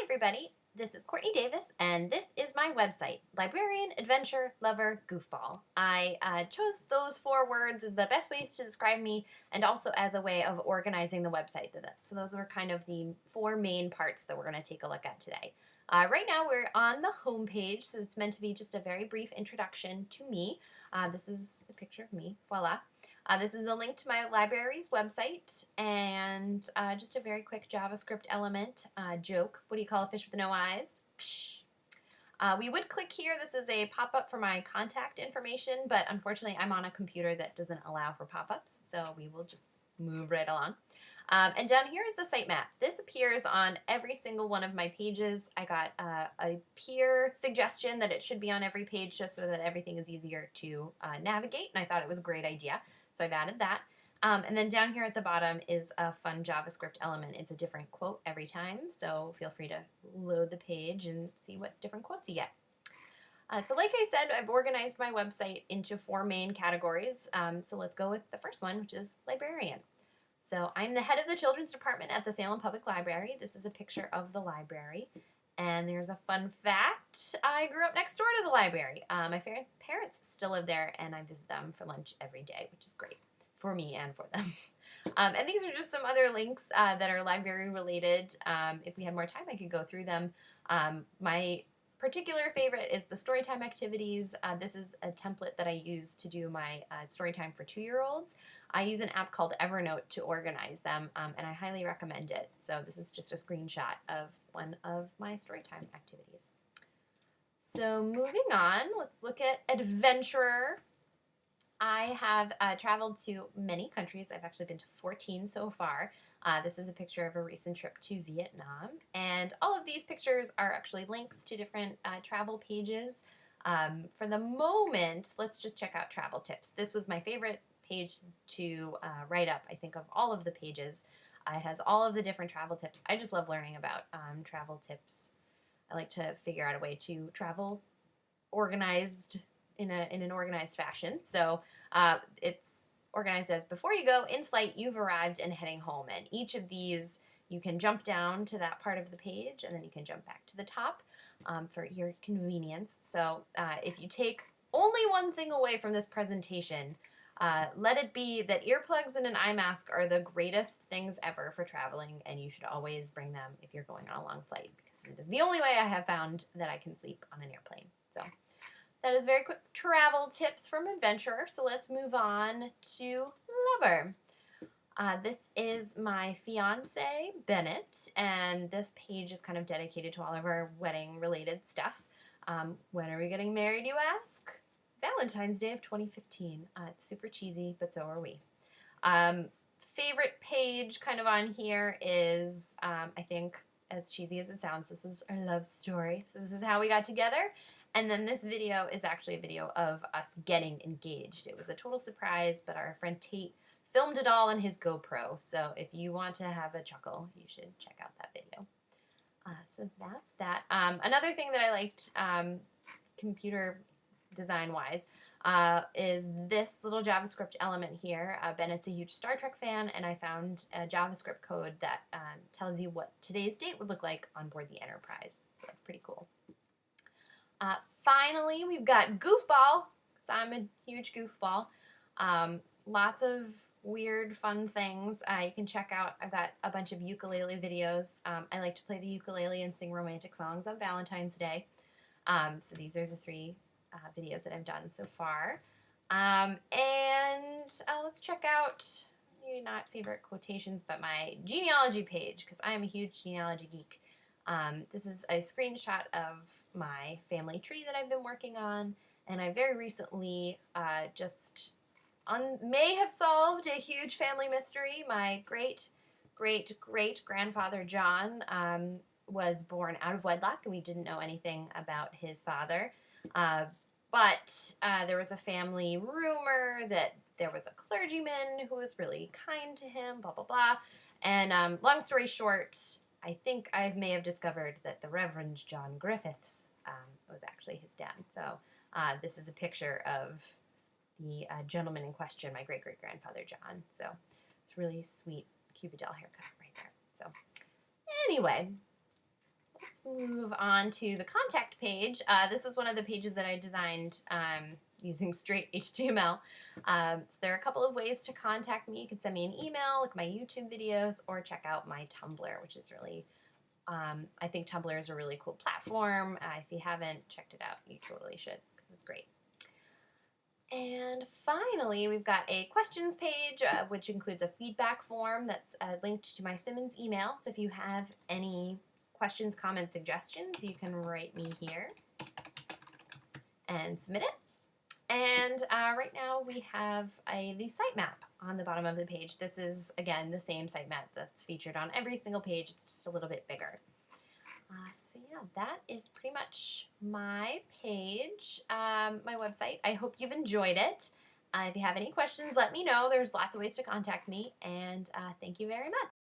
everybody, this is Courtney Davis, and this is my website, Librarian, Adventure, Lover, Goofball. I chose those 4 words as the best ways to describe me and also as a way of organizing the website. So those are kind of the 4 main parts that we're going to take a look at today. Right now we're on the home page, so it's meant to be just a very brief introduction to me. This is a picture of me, voila. This is a link to my library's website and just a very quick JavaScript element joke. What do you call a fish with no eyes? Psh. We would click here. This is a pop-up for my contact information, but unfortunately I'm on a computer that doesn't allow for pop-ups, so we will just move right along. And down here is the sitemap. This appears on every single one of my pages. I got a peer suggestion that it should be on every page just so that everything is easier to navigate, and I thought it was a great idea. So I've added that. And then down here at the bottom is a fun JavaScript element. It's a different quote every time, so feel free to load the page and see what different quotes you get. So like I said, I've organized my website into 4 main categories. So let's go with the first one, which is librarian. So I'm the head of the children's department at the Salem Public Library. This is a picture of the library. And there's a fun fact. I grew up next door to the library. My parents still live there, and I visit them for lunch every day, which is great for me and for them. And these are just some other links that are library related. If we had more time, I could go through them. My particular favorite is the storytime activities. This is a template that I use to do my storytime for 2-year-olds. I use an app called Evernote to organize them, and I highly recommend it. So this is just a screenshot of one of my storytime activities. So moving on, let's look at adventurer. I have traveled to many countries. I've actually been to 14 so far. This is a picture of a recent trip to Vietnam. And all of these pictures are actually links to different travel pages. For the moment, let's just check out travel tips. This was my favorite page to write up, I think, of all of the pages. It has all of the different travel tips. I just love learning about travel tips. I like to figure out a way to travel organized in an organized fashion. So it's organized as before you go, in flight, you've arrived, and heading home. And each of these, you can jump down to that part of the page, and then you can jump back to the top for your convenience. So if you take only one thing away from this presentation, let it be that earplugs and an eye mask are the greatest things ever for traveling, and you should always bring them if you're going on a long flight, because it is the only way I have found that I can sleep on an airplane. So that is very quick travel tips from adventurer. So let's move on to lover. This is my fiance, Bennett, and this page is kind of dedicated to all of our wedding-related stuff. When are we getting married, you ask? Valentine's Day of 2015. It's super cheesy, but so are we. Favorite page kind of on here is, I think, as cheesy as it sounds, this is our love story. So this is how we got together. And then this video is actually a video of us getting engaged. It was a total surprise, but our friend Tate filmed it all on his GoPro. So if you want to have a chuckle, you should check out that video. So that's that. Another thing that I liked, computer design-wise, is this little JavaScript element here. Bennett's a huge Star Trek fan, and I found a JavaScript code that tells you what today's date would look like on board the Enterprise. So that's pretty cool. Finally, we've got goofball, because I'm a huge goofball. Lots of weird, fun things you can check out. I've got a bunch of ukulele videos. I like to play the ukulele and sing romantic songs on Valentine's Day. So these are the 3 videos that I've done so far. And let's check out, maybe not favorite quotations, but my genealogy page, because I am a huge genealogy geek. This is a screenshot of my family tree that I've been working on, and I very recently may have solved a huge family mystery. My great-great-great-grandfather John was born out of wedlock, and we didn't know anything about his father. But there was a family rumor that there was a clergyman who was really kind to him, blah, blah, blah. And long story short, I think I may have discovered that the Reverend John Griffiths was actually his dad. So this is a picture of the gentleman in question, my great-great-grandfather John. So it's really sweet Cupid doll haircut right there. So anyway, let's let's move on to the contact page. This is one of the pages that I designed using straight HTML. So there are a couple of ways to contact me. You can send me an email, look at my YouTube videos, or check out my Tumblr, which is really, I think Tumblr is a really cool platform. If you haven't checked it out, you totally should, because it's great. And finally, we've got a questions page, which includes a feedback form that's linked to my Simmons email. So if you have any questions, comments, suggestions, you can write me here and submit it. And right now we have the sitemap on the bottom of the page. This is, again, the same sitemap that's featured on every single page. It's just a little bit bigger. So yeah, that is pretty much my page, my website. I hope you've enjoyed it. If you have any questions, let me know. There's lots of ways to contact me, and thank you very much.